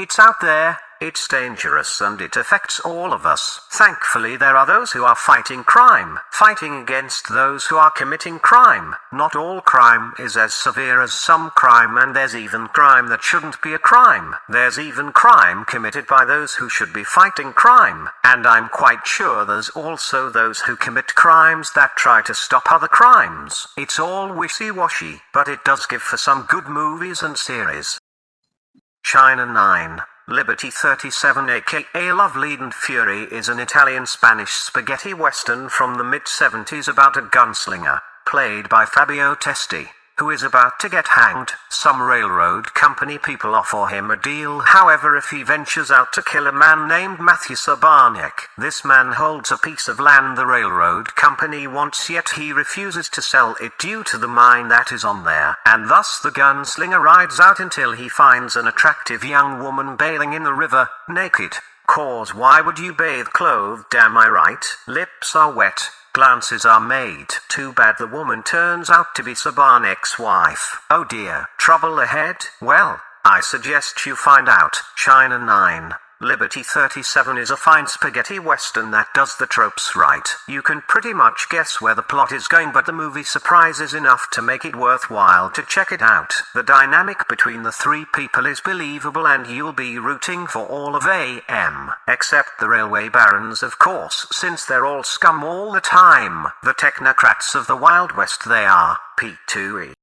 It's out there, it's dangerous, and it affects all of us. Thankfully, there are those who are fighting crime, fighting against those who are committing crime. Not all crime is as severe as some crime, and there's even crime that shouldn't be a crime. There's even crime committed by those who should be fighting crime. And I'm quite sure there's also those who commit crimes that try to stop other crimes. It's all wishy-washy, but it does give for some good movies and series. Chine 9. Liberty 37 aka Love Lead and Fury is an Italian-Spanish spaghetti western from the mid-70s about a gunslinger, played by Fabio Testi, who is about to get hanged. Some railroad company people offer him a deal, however, if he ventures out to kill a man named Matthew Sabarnik. This man holds a piece of land the railroad company wants, yet he refuses to sell it due to the mine that is on there, and thus the gunslinger rides out until he finds an attractive young woman bathing in the river, naked. Cause why would you bathe clothed, am I right? Lips are wet. Glances are made. Too bad the woman turns out to be Sabarnik's wife. Oh dear, trouble ahead? Well, I suggest you find out. Chine 9. Liberty 37 is a fine spaghetti western that does the tropes right. You can pretty much guess where the plot is going, but the movie surprises enough to make it worthwhile to check it out. The dynamic between the three people is believable, and you'll be rooting for all of them. Except the railway barons, of course, since they're all scum all the time. The technocrats of the Wild West they are. P2E.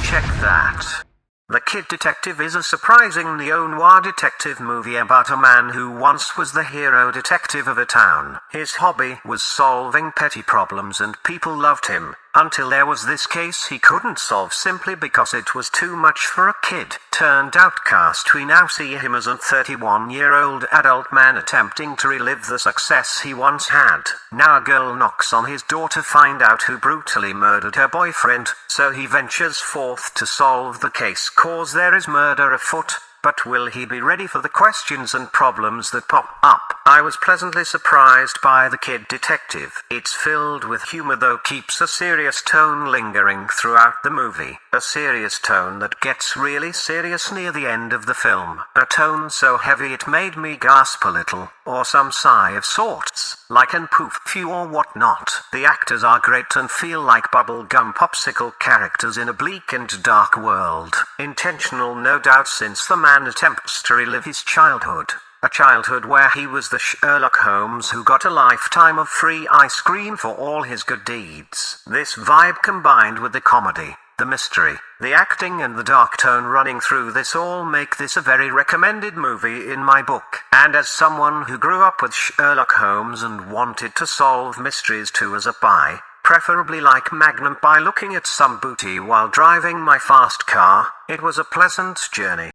Check that. The Kid Detective is a surprising neo-noir detective movie about a man who once was the hero detective of a town. His hobby was solving petty problems, and people loved him, until there was this case he couldn't solve simply because it was too much for a kid. Turned outcast, we now see him as a 31-year-old adult man attempting to relive the success he once had. Now a girl knocks on his door to find out who brutally murdered her boyfriend, so he ventures forth to solve the case, cause there is murder afoot. But will he be ready for the questions and problems that pop up? I was pleasantly surprised by The Kid Detective. It's filled with humor, though keeps a serious tone lingering throughout the movie. A serious tone that gets really serious near the end of the film. A tone so heavy it made me gasp a little, or some sigh of sorts, like an poof phew or whatnot. The actors are great and feel like bubblegum popsicle characters in a bleak and dark world. Intentional, no doubt, since the man attempts to relive his childhood. A childhood where he was the Sherlock Holmes who got a lifetime of free ice cream for all his good deeds. This vibe combined with the comedy, the mystery, the acting, and the dark tone running through this all make this a very recommended movie in my book. And as someone who grew up with Sherlock Holmes and wanted to solve mysteries too as a by, preferably like Magnum by looking at some booty while driving my fast car, it was a pleasant journey.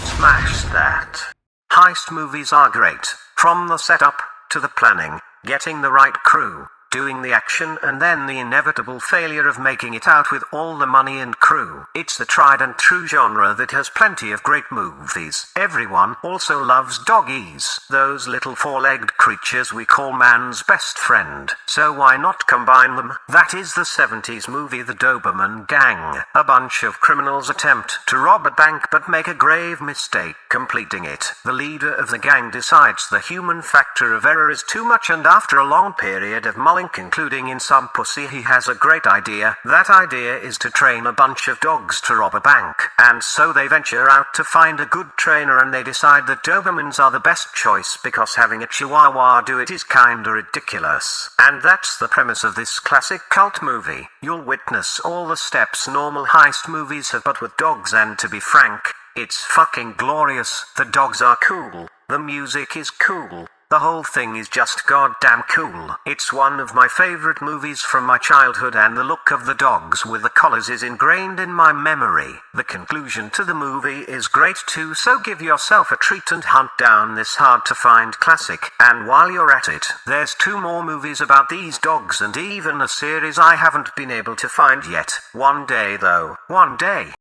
Smash that. Heist movies are great, from the setup, to the planning, getting the right crew, doing the action, and then the inevitable failure of making it out with all the money and crew. It's the tried and true genre that has plenty of great movies. Everyone also loves doggies, those little four-legged creatures we call man's best friend. So why not combine them? That is the 70s movie The Doberman Gang. A bunch of criminals attempt to rob a bank but make a grave mistake completing it. The leader of the gang decides the human factor of error is too much, and after a long period of including in some pussy, he has a great idea. That idea is to train a bunch of dogs to rob a bank. And so they venture out to find a good trainer, and they decide that Dobermans are the best choice because having a Chihuahua do it is kinda ridiculous. And that's the premise of this classic cult movie. You'll witness all the steps normal heist movies have, but with dogs, and to be frank, it's fucking glorious. The dogs are cool. The music is cool. The whole thing is just goddamn cool. It's one of my favorite movies from my childhood, and the look of the dogs with the collars is ingrained in my memory. The conclusion to the movie is great too, so give yourself a treat and hunt down this hard-to-find classic. And while you're at it, there's 2 more movies about these dogs, and even a series I haven't been able to find yet. One day though. One day.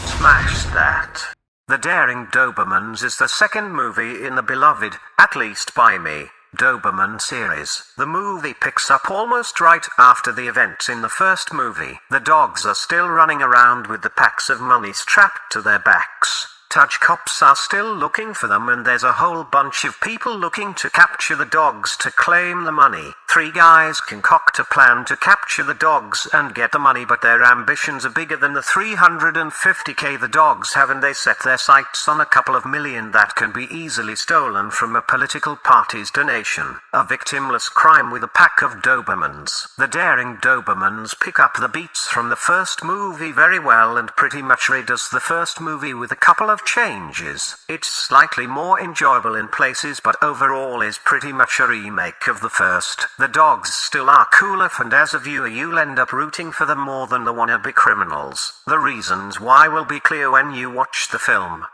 Smash that. The Daring Dobermans is the second movie in the beloved, at least by me, Doberman series. The movie picks up almost right after the events in the first movie. The dogs are still running around with the packs of money strapped to their backs. Touch cops are still looking for them, and there's a whole bunch of people looking to capture the dogs to claim the money. 3 guys concoct a plan to capture the dogs and get the money, but their ambitions are bigger than the $350K the dogs have, and they set their sights on a couple of million that can be easily stolen from a political party's donation. A victimless crime with a pack of Dobermans. The Daring Dobermans pick up the beats from the first movie very well and pretty much redoes the first movie with a couple of changes. It's slightly more enjoyable in places, but overall is pretty much a remake of the first. The dogs still are cool enough, and as a viewer you'll end up rooting for them more than the wannabe criminals. The reasons why will be clear when you watch the film.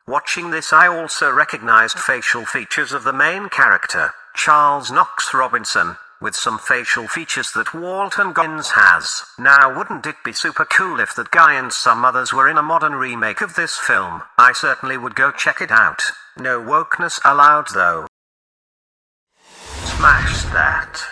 Watching this, I also recognized facial features of the main character, Charles Knox Robinson, with some facial features that Walton Goggins has. Now, wouldn't it be super cool if that guy and some others were in a modern remake of this film? I certainly would go check it out. No wokeness allowed though. Smash that.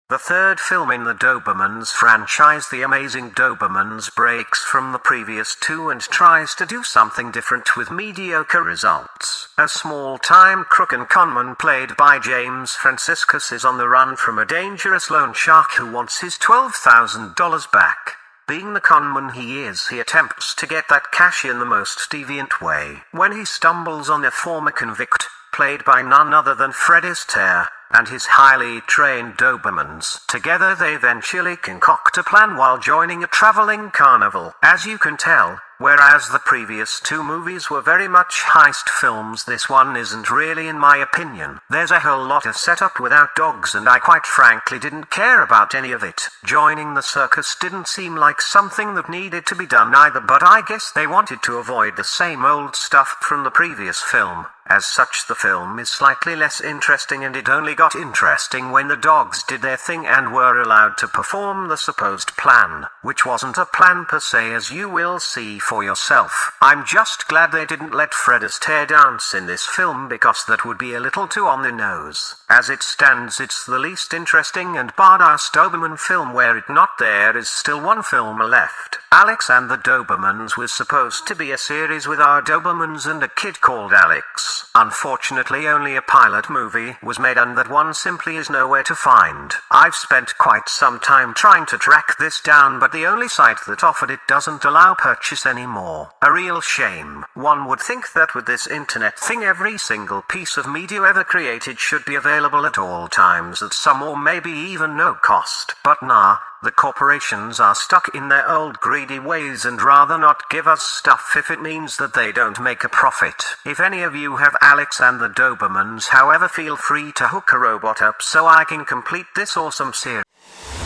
The third film in the Dobermans franchise, The Amazing Dobermans, breaks from the previous 2 and tries to do something different with mediocre results. A small-time crook and conman played by James Franciscus is on the run from a dangerous loan shark who wants his $12,000 back. Being the conman he is, he attempts to get that cash in the most deviant way. When he stumbles on a former convict, played by none other than Fred Astaire, and his highly trained Dobermans. Together they eventually concoct a plan while joining a traveling carnival. As you can tell, whereas the previous 2 movies were very much heist films, this one isn't really, in my opinion. There's a whole lot of setup without dogs, and I quite frankly didn't care about any of it. Joining the circus didn't seem like something that needed to be done either, but I guess they wanted to avoid the same old stuff from the previous film. As such, the film is slightly less interesting, and it only got interesting when the dogs did their thing and were allowed to perform the supposed plan, which wasn't a plan per se, as you will see for yourself. I'm just glad they didn't let Fred Astaire dance in this film, because that would be a little too on the nose. As it stands, it's the least interesting and badass Doberman film. Where it not, there is still one film left. Alex and the Dobermans was supposed to be a series with our Dobermans and a kid called Alex. Unfortunately, only a pilot movie was made, and that one simply is nowhere to find. I've spent quite some time trying to track this down, but the only site that offered it doesn't allow purchase anymore. A real shame. One would think that with this internet thing, every single piece of media ever created should be available at all times at some or maybe even no cost. But nah. The corporations are stuck in their old greedy ways and rather not give us stuff if it means that they don't make a profit. If any of you have Alex and the Dobermans, however, feel free to hook a robot up so I can complete this awesome series.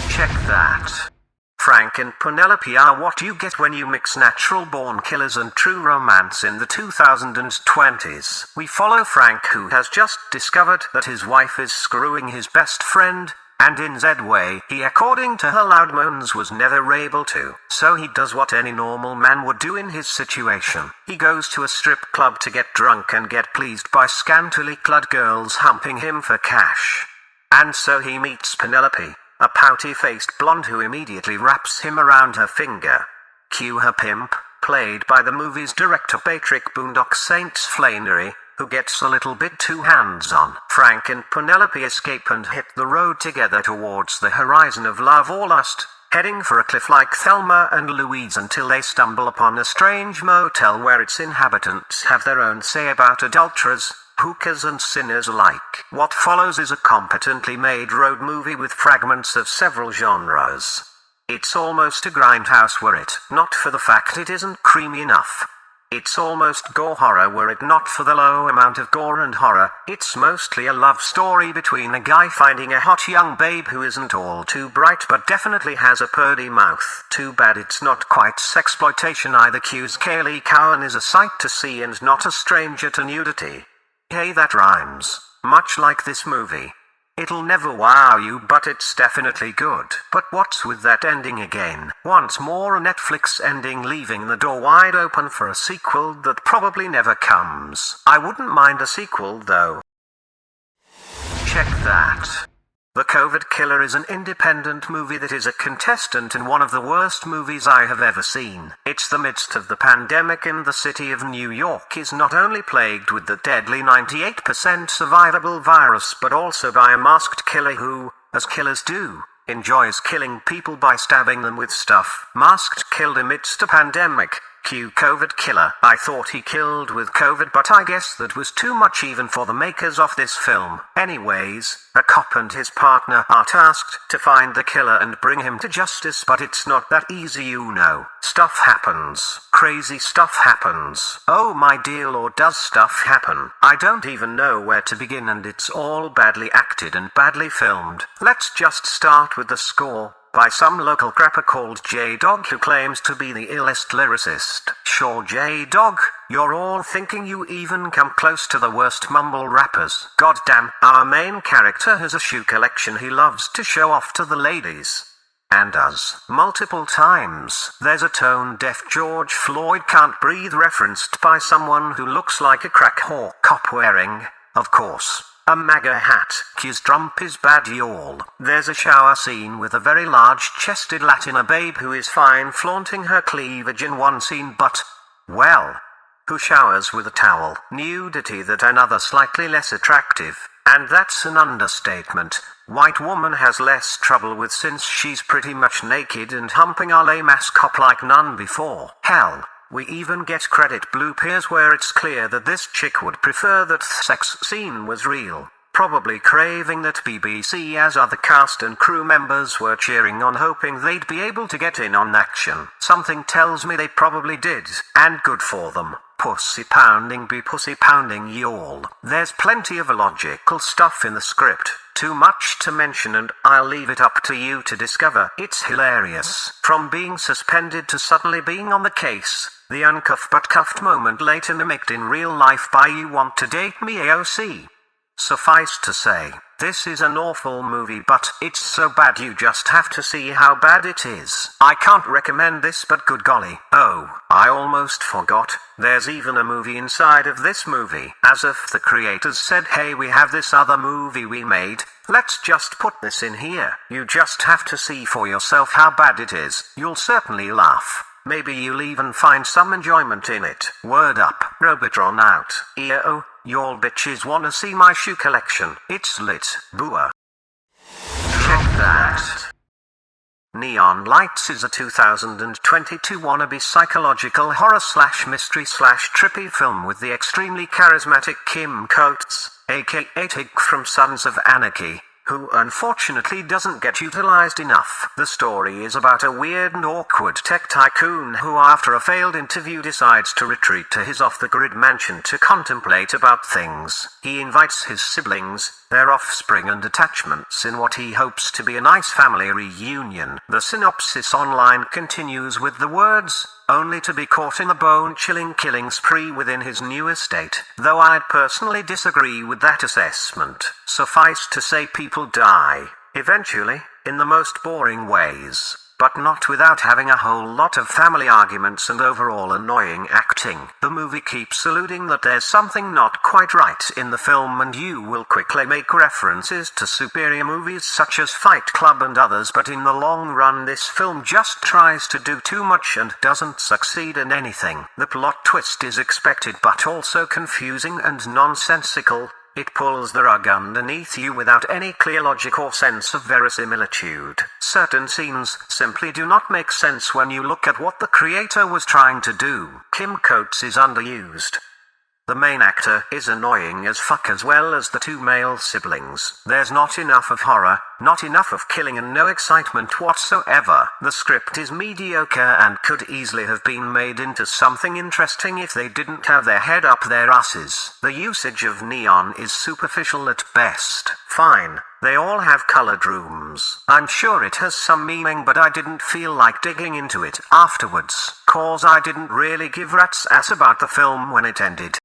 Check that. Frank and Penelope are what you get when you mix natural-born killers and true romance in the 2020s. We follow Frank, who has just discovered that his wife is screwing his best friend, and in Z way, he, according to her loud moans, was never able to. So he does what any normal man would do in his situation. He goes to a strip club to get drunk and get pleased by scantily clad girls humping him for cash. And so he meets Penelope, a pouty-faced blonde who immediately wraps him around her finger. Cue her pimp, played by the movie's director Patrick Boondock Saints Flannery, who gets a little bit too hands-on. Frank and Penelope escape and hit the road together towards the horizon of love or lust, heading for a cliff like Thelma and Louise, until they stumble upon a strange motel where its inhabitants have their own say about adulterers, hookers and sinners alike. What follows is a competently made road movie with fragments of several genres. It's almost a grindhouse were it not for the fact it isn't creamy enough. It's almost gore horror were it not for the low amount of gore and horror. It's mostly a love story between a guy finding a hot young babe who isn't all too bright but definitely has a purdy mouth. Too bad it's not quite sexploitation either. Q's Kaylee Cowan is a sight to see and not a stranger to nudity. Hey, that rhymes. Much like this movie. It'll never wow you, but it's definitely good. But what's with that ending again? Once more a Netflix ending, leaving the door wide open for a sequel that probably never comes. I wouldn't mind a sequel though. Check that. The COVID Killer is an independent movie that is a contestant in one of the worst movies I have ever seen. It's the midst of the pandemic and the city of New York is not only plagued with the deadly 98% survivable virus but also by a masked killer who, as killers do, enjoys killing people by stabbing them with stuff. Masked killed amidst a pandemic. Cue COVID Killer. I thought he killed with COVID, but I guess that was too much even for the makers of this film. Anyways, a cop and his partner are tasked to find the killer and bring him to justice, but it's not that easy, you know. Stuff happens. Crazy stuff happens. Oh my dear lord, does stuff happen? I don't even know where to begin, and it's all badly acted and badly filmed. Let's just start with the score. By some local crapper called J-Dog who claims to be the illest lyricist. Sure, J-Dog, you're all thinking you even come close to the worst mumble rappers. Goddamn, our main character has a shoe collection he loves to show off to the ladies. And does. Multiple times. There's a tone-deaf George Floyd can't breathe referenced by someone who looks like a crack whore cop wearing, of course, a MAGA hat. His Trump is bad, y'all. There's a shower scene with a very large-chested Latina babe who is fine flaunting her cleavage in one scene, but, well, who showers with a towel? Nudity that another slightly less attractive, and that's an understatement, white woman has less trouble with since she's pretty much naked and humping our lame-ass cop like none before. Hell, we even get credit bloopers where it's clear that this chick would prefer that sex scene was real, probably craving that BBC as other cast and crew members were cheering on, hoping they'd be able to get in on action. Something tells me they probably did, and good for them. Pussy pounding be pussy pounding, y'all. There's plenty of illogical stuff in the script. Too much to mention, and I'll leave it up to you to discover. It's hilarious. From being suspended to suddenly being on the case, the uncuffed but cuffed moment later mimicked in real life by You Want to Date Me AOC. Suffice to say, this is an awful movie, but it's so bad you just have to see how bad it is. I can't recommend this, but good golly. Oh, I almost forgot. There's even a movie inside of this movie. As if the creators said, hey, we have this other movie we made, let's just put this in here. You just have to see for yourself how bad it is. You'll certainly laugh. Maybe you'll even find some enjoyment in it. Word up. Robotron out. EO, y'all bitches wanna see my shoe collection. It's lit. Booah. Check that. Neon Lights is a 2022 wannabe psychological horror slash mystery slash trippy film with the extremely charismatic Kim Coates, aka Tig from Sons of Anarchy, who unfortunately doesn't get utilized enough. The story is about a weird and awkward tech tycoon who, after a failed interview, decides to retreat to his off-the-grid mansion to contemplate about things. He invites his siblings, their offspring and attachments in what he hopes to be a nice family reunion. The synopsis online continues with the words, only to be caught in a bone-chilling killing spree within his new estate, though I'd personally disagree with that assessment. Suffice to say, people die, eventually, in the most boring ways, but not without having a whole lot of family arguments and overall annoying acting. The movie keeps alluding that there's something not quite right in the film, and you will quickly make references to superior movies such as Fight Club and others, but in the long run this film just tries to do too much and doesn't succeed in anything. The plot twist is expected but also confusing and nonsensical. It pulls the rug underneath you without any clear logic or sense of verisimilitude. Certain scenes simply do not make sense when you look at what the creator was trying to do. Kim Coates is underused. The main actor is annoying as fuck, as well as the two male siblings. There's not enough of horror, not enough of killing, and no excitement whatsoever. The script is mediocre and could easily have been made into something interesting if they didn't have their head up their asses. The usage of neon is superficial at best. Fine, they all have colored rooms. I'm sure it has some meaning, but I didn't feel like digging into it afterwards, cause I didn't really give rat's ass about the film when it ended.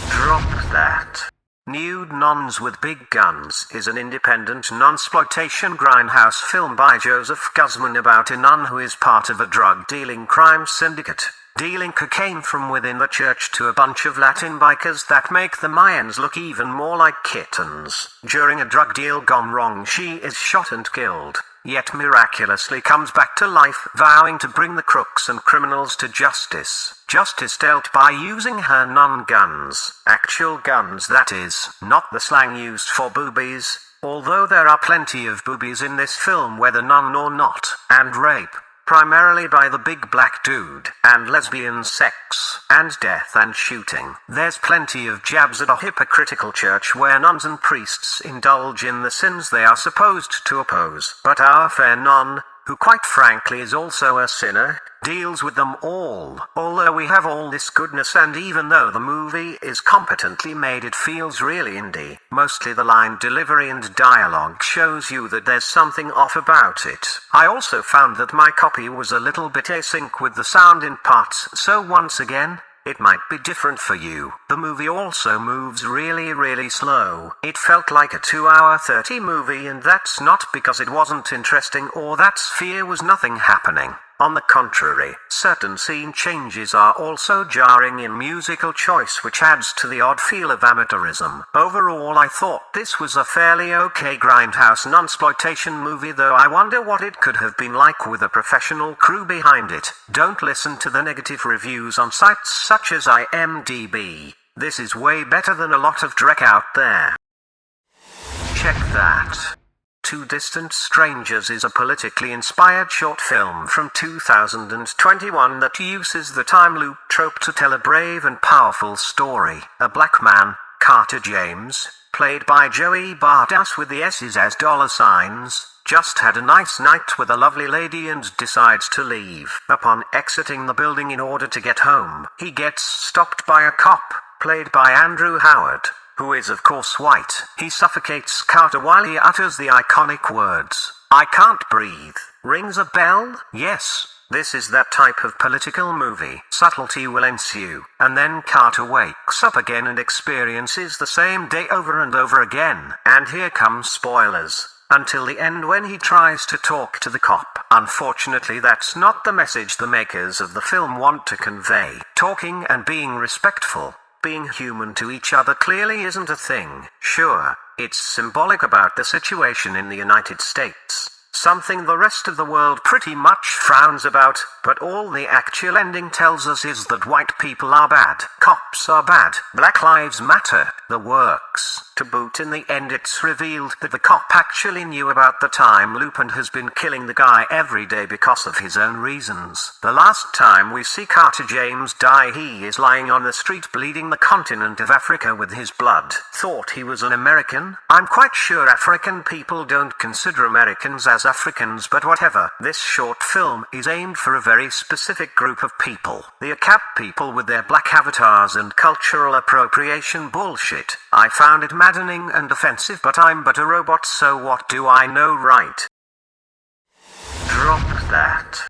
Drop that. Nude Nuns with Big Guns is an independent non-exploitation grindhouse film by Joseph Guzman about a nun who is part of a drug-dealing crime syndicate. dealing cocaine from within the church to a bunch of Latin bikers that make the Mayans look even more like kittens. During a drug deal gone wrong, she is shot and killed, yet miraculously comes back to life, vowing to bring the crooks and criminals to justice. Justice dealt by using her nun guns. Actual guns, that is, not the slang used for boobies, although there are plenty of boobies in this film whether nun or not, and rape, primarily by the big black dude, and lesbian sex, and death and shooting. There's plenty of jabs at a hypocritical church where nuns and priests indulge in the sins they are supposed to oppose. But our fair nun, who quite frankly is also a sinner, deals with them all. Although we have all this goodness, and even though the movie is competently made, it feels really indie. Mostly the line delivery and dialogue shows you that there's something off about it. I also found that my copy was a little bit async with the sound in parts, so once again, it might be different for you. The movie also moves really slow. It felt like a 2-hour 30 movie, and that's not because it wasn't interesting or that sphere was nothing happening. On the contrary, certain scene changes are also jarring in musical choice, which adds to the odd feel of amateurism. Overall, I thought this was a fairly okay grindhouse nunsploitation movie, though I wonder what it could have been like with a professional crew behind it. Don't listen to the negative reviews on sites such as IMDb. This is way better than a lot of dreck out there. Check that. Two Distant Strangers is a politically inspired short film from 2021 that uses the time loop trope to tell a brave and powerful story. A black man, Carter James, played by Joey Badass with the S's as dollar signs, just had a nice night with a lovely lady and decides to leave. Upon exiting the building in order to get home, he gets stopped by a cop, played by Andrew Howard, who is of course white. He suffocates Carter while he utters the iconic words, "I can't breathe." Rings a bell? Yes, this is that type of political movie. Subtlety will ensue, and then Carter wakes up again and experiences the same day over and over again. And here come spoilers. Until the end, when he tries to talk to the cop. Unfortunately, that's not the message the makers of the film want to convey. Talking and being respectful, being human to each other clearly isn't a thing. Sure, it's symbolic about the situation in the United States, something the rest of the world pretty much frowns about, but all the actual ending tells us is that white people are bad, cops are bad, Black Lives Matter, the works. To boot, in the end it's revealed that the cop actually knew about the time loop and has been killing the guy every day because of his own reasons. The last time we see Carter James die, he is lying on the street bleeding the continent of Africa with his blood. Thought he was an American? I'm quite sure African people don't consider Americans as Africans, but whatever. This short film is aimed for a very specific group of people. The ACAB people with their black avatars and cultural appropriation bullshit. I found it maddening and offensive, but I'm but a robot, so what do I know, right? Drop that.